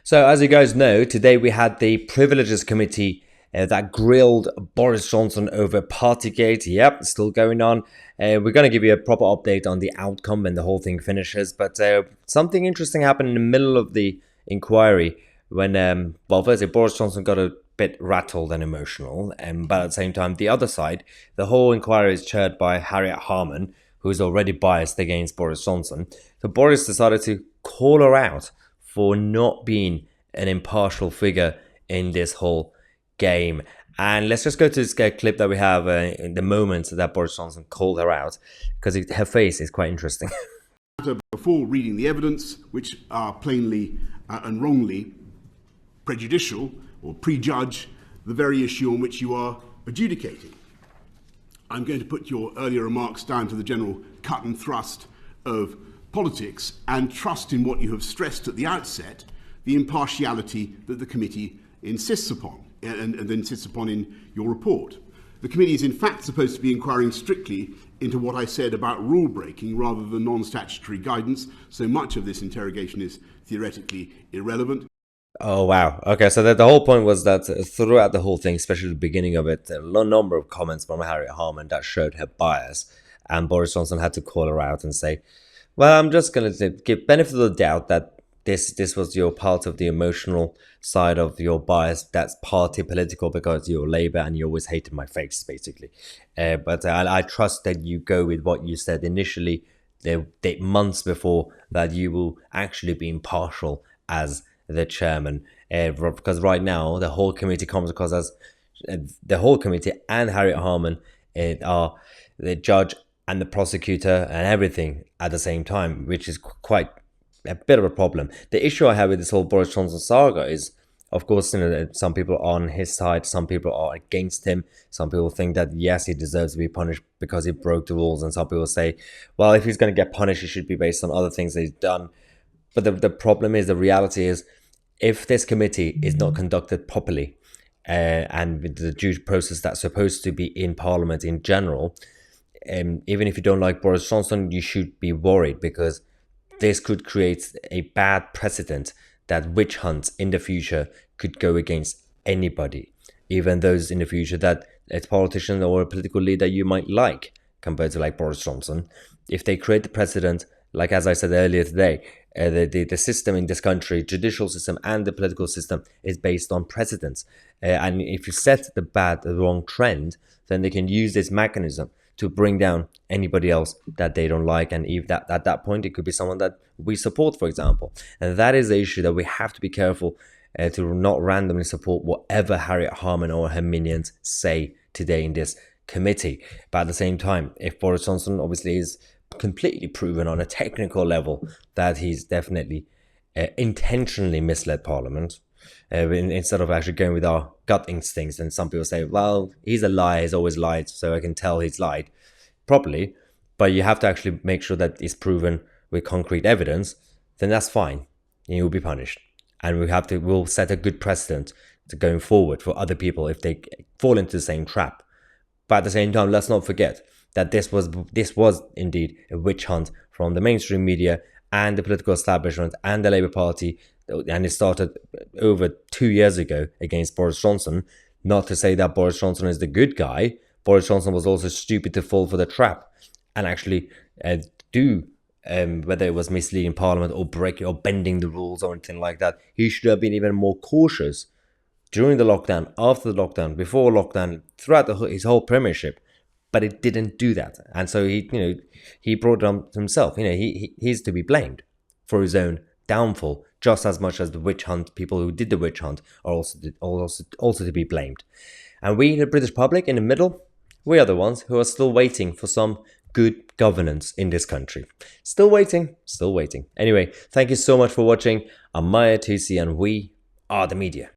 So, as you guys know, today we had the Privileges Committee that grilled Boris Johnson over Partygate. Yep, still going on. We're going to give you a proper update on the outcome when the whole thing finishes. But something interesting happened in the middle of the inquiry when, firstly, Boris Johnson got a bit rattled and emotional. But at the same time, the other side, the whole inquiry is chaired by Harriet Harman, who's already biased against Boris Johnson. So Boris decided to call her out for not being an impartial figure in this whole game. And let's just go to this clip that we have in the moment that Boris Johnson called her out, because her face is quite interesting. Before reading the evidence, which are plainly and wrongly prejudicial or prejudge the very issue on which you are adjudicating. I'm going to put your earlier remarks down to the general cut and thrust of politics and trust in what you have stressed at the outset, the impartiality that the committee insists upon and insists upon in your report. The committee is in fact supposed to be inquiring strictly into what I said about rule breaking rather than non-statutory guidance, so much of this interrogation is theoretically irrelevant. Oh, wow. Okay, so the whole point was that throughout the whole thing, especially the beginning of it, a number of comments from Harriet Harman that showed her bias, and Boris Johnson had to call her out and say, well, I'm just going to give benefit of the doubt that this was your part of the emotional side of your bias. That's party political because you're Labour and you always hated my face, basically. But I trust that you go with what you said initially, the months before, that you will actually be impartial as the chairman. Because right now, the whole committee comes across as the whole committee and Harriet Harman are the judge and the prosecutor and everything at the same time, which is quite a bit of a problem. The issue I have with this whole Boris Johnson saga is, of course, some people are on his side, some people are against him, some people think that yes, he deserves to be punished because he broke the rules, and some people say, well, if he's going to get punished, it should be based on other things that he's done. But the problem is, the reality is, if this committee is not conducted properly and with the due process that's supposed to be in Parliament in general, even if you don't like Boris Johnson, you should be worried, because this could create a bad precedent that witch hunts in the future could go against anybody, even those in the future that a politician or a political leader you might like, compared to like Boris Johnson. If they create the precedent, like as I said earlier today, the system in this country, judicial system and the political system, is based on precedents. And if you set the wrong trend, then they can use this mechanism to bring down anybody else that they don't like. And if that at that point, it could be someone that we support, for example. And that is the issue, that we have to be careful to not randomly support whatever Harriet Harman or her minions say today in this committee. But at the same time, if Boris Johnson obviously is completely proven on a technical level that he's definitely intentionally misled Parliament, instead of actually going with our gut instincts, and some people say, well, he's a liar, he's always lied, so I can tell he's lied properly, but you have to actually make sure that it's proven with concrete evidence, then that's fine, he will be punished. And we'll set a good precedent to going forward for other people if they fall into the same trap. But at the same time, let's not forget that this was indeed a witch hunt from the mainstream media and the political establishment and the Labour Party, and it started over 2 years ago against Boris Johnson. Not to say that Boris Johnson is the good guy. Boris Johnson was also stupid to fall for the trap and actually whether it was misleading Parliament or breaking or bending the rules or anything like that. He should have been even more cautious during the lockdown, after the lockdown, before lockdown, throughout his whole premiership. But it didn't do that, and so he brought it on himself. He's to be blamed for his own downfall, just as much as the witch hunt people who did the witch hunt are also to be blamed. And we, the British public, in the middle, we are the ones who are still waiting for some good governance in this country. Still waiting. Anyway, thank you so much for watching. I'm Mahyar, Tousi, and we are the media.